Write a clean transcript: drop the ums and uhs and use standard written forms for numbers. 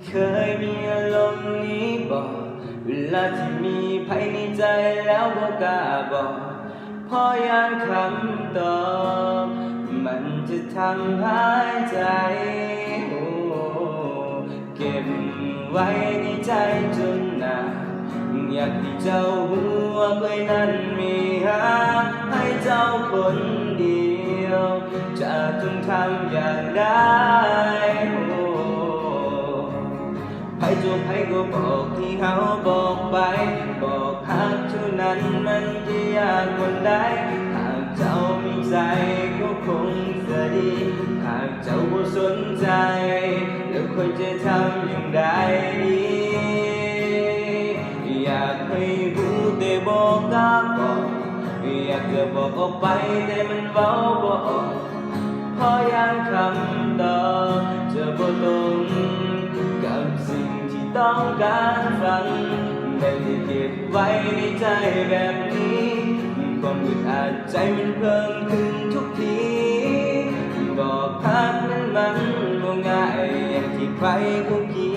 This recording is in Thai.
เคยมีอารมณ์นี้บอกเวลาที่มีภัยในใจแล้วบ่กล้าบอกเพราะยานคำตอบมันจะทำหายใจเก็บไว้ในใจจนนานอยากให้เจ้ารู้ว่าเคยนั้นมีหาให้เจ้าคนเดียวจะต้องทำอย่างไรไผจูบไผก็บอกที่เขาบอกไปบอกหักเท่านั้นมันจะยากคนใดหากเจ้ามีใจก็คงจะดีหากเจ้าบ่สนใจแล้วควรจะทำอย่างไรดีอยากให้รู้แต่บอกกล้าบอกอยากจะบอกออกไปแต่มันเบาบ่ออกเพราะยังคำตอบจะบ่ตรงกับสิ่งที่ต้องการฟังได้เก็บไว้ในใจแบบนี้ความอึดอัดใจมันเพิ่มขึ้นทุกทีบอกพักนั้นมันบ่ง่ายอย่างที่ใครเขาคิด